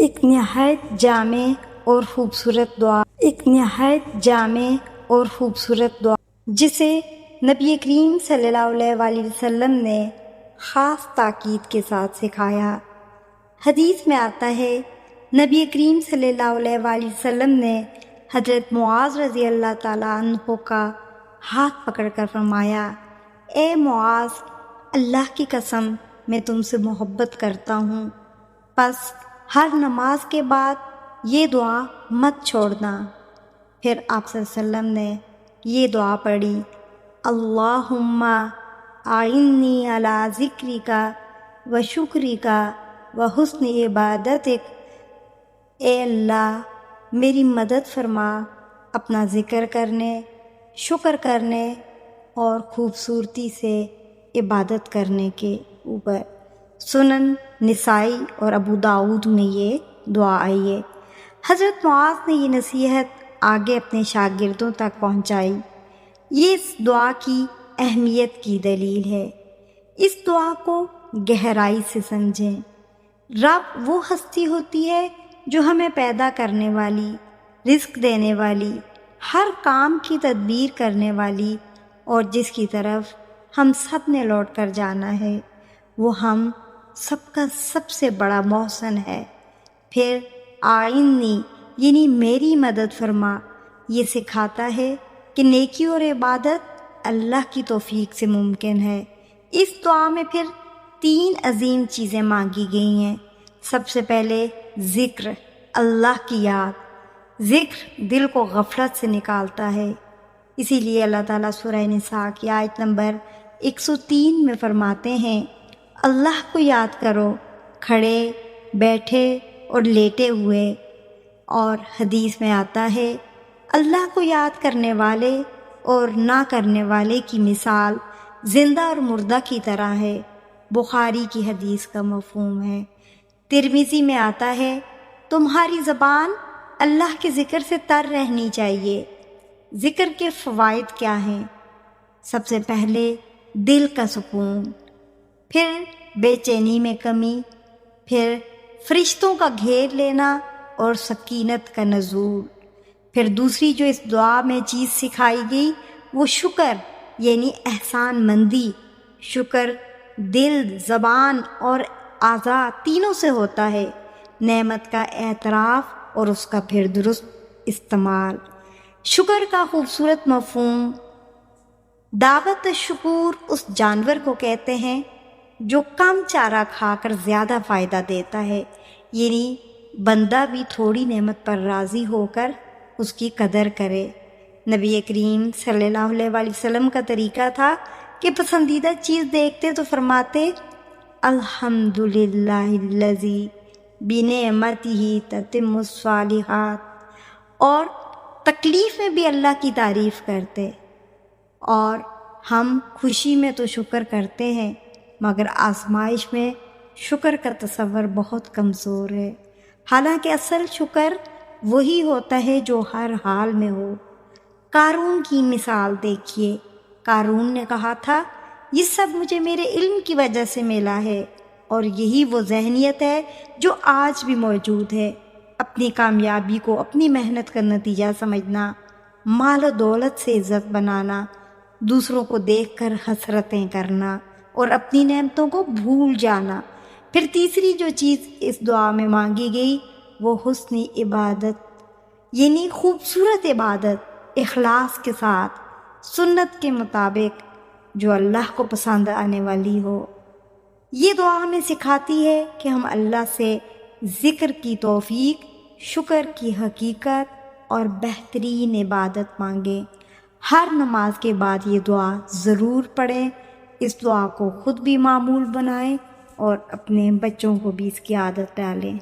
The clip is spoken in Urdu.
ایک نہایت جامع اور خوبصورت دعا، ایک نہایت جامع اور خوبصورت دعا جسے نبی کریم صلی اللہ علیہ وآلہ وسلم نے خاص تاکید کے ساتھ سکھایا۔ حدیث میں آتا ہے نبی کریم صلی اللہ علیہ وآلہ وسلم نے حضرت معاذ رضی اللہ تعالیٰ عنہ کا ہاتھ پکڑ کر فرمایا، اے معاذ، اللہ کی قسم میں تم سے محبت کرتا ہوں، پس ہر نماز کے بعد یہ دعا مت چھوڑنا۔ پھر آپ صلی اللہ علیہ وسلم نے یہ دعا پڑھی، اللہم اعنی علی ذکرک و شکرک و حسن عبادتک، اے اللہ میری مدد فرما اپنا ذکر کرنے، شکر کرنے اور خوبصورتی سے عبادت کرنے کے اوپر۔ سنن نسائی اور ابو داؤد میں یہ دعا آئی ہے۔ حضرت معاذ نے یہ نصیحت آگے اپنے شاگردوں تک پہنچائی۔ یہ اس دعا کی اہمیت کی دلیل ہے۔ اس دعا کو گہرائی سے سمجھیں۔ رب وہ ہستی ہوتی ہے جو ہمیں پیدا کرنے والی، رزق دینے والی، ہر کام کی تدبیر کرنے والی اور جس کی طرف ہم سب نے لوٹ کر جانا ہے، وہ ہم سب کا سب سے بڑا محسن ہے۔ پھر آئینی یعنی میری مدد فرما، یہ سکھاتا ہے کہ نیکی اور عبادت اللہ کی توفیق سے ممکن ہے۔ اس دعا میں پھر 3 عظیم چیزیں مانگی گئی ہیں۔ سب سے پہلے ذکر، اللہ کی یاد۔ ذکر دل کو غفلت سے نکالتا ہے، اسی لیے اللہ تعالیٰ سورہ نساء کی آیت نمبر 103 میں فرماتے ہیں، اللہ کو یاد کرو کھڑے، بیٹھے اور لیٹے ہوئے۔ اور حدیث میں آتا ہے، اللہ کو یاد کرنے والے اور نہ کرنے والے کی مثال زندہ اور مردہ کی طرح ہے۔ بخاری کی حدیث کا مفہوم ہے۔ ترمذی میں آتا ہے، تمہاری زبان اللہ کے ذکر سے تر رہنی چاہیے۔ ذکر کے فوائد کیا ہیں؟ سب سے پہلے دل کا سکون، پھر بے چینی میں کمی، پھر فرشتوں کا گھیر لینا اور سکینت کا نزول۔ پھر دوسری جو اس دعا میں چیز سکھائی گئی وہ شکر یعنی احسان مندی۔ شکر دل، زبان اور اعضاء تینوں سے ہوتا ہے۔ نعمت کا اعتراف اور اس کا پھر درست استعمال۔ شکر کا خوبصورت مفہوم، دعوت الشکور اس جانور کو کہتے ہیں جو کم چارہ کھا کر زیادہ فائدہ دیتا ہے، یعنی بندہ بھی تھوڑی نعمت پر راضی ہو کر اس کی قدر کرے۔ نبی کریم صلی اللہ علیہ وآلہ وسلم کا طریقہ تھا کہ پسندیدہ چیز دیکھتے تو فرماتے، الحمدللہ الذی بنعمتہ تتم الصالحات، اور تکلیف میں بھی اللہ کی تعریف کرتے۔ اور ہم خوشی میں تو شکر کرتے ہیں مگر آزمائش میں شکر کا تصور بہت کمزور ہے۔ حالانکہ اصل شکر وہی ہوتا ہے جو ہر حال میں ہو۔ قارون کی مثال دیکھیے۔ قارون نے کہا تھا، یہ سب مجھے میرے علم کی وجہ سے ملا ہے، اور یہی وہ ذہنیت ہے جو آج بھی موجود ہے۔ اپنی کامیابی کو اپنی محنت کا نتیجہ سمجھنا، مال و دولت سے عزت بنانا، دوسروں کو دیکھ کر حسرتیں کرنا اور اپنی نعمتوں کو بھول جانا۔ پھر تیسری جو چیز اس دعا میں مانگی گئی وہ حسن عبادت، یعنی خوبصورت عبادت، اخلاص کے ساتھ، سنت کے مطابق، جو اللہ کو پسند آنے والی ہو۔ یہ دعا ہمیں سکھاتی ہے کہ ہم اللہ سے ذکر کی توفیق، شکر کی حقیقت اور بہترین عبادت مانگیں۔ ہر نماز کے بعد یہ دعا ضرور پڑھیں۔ اس دعا کو خود بھی معمول بنائیں اور اپنے بچوں کو بھی اس کی عادت ڈالیں۔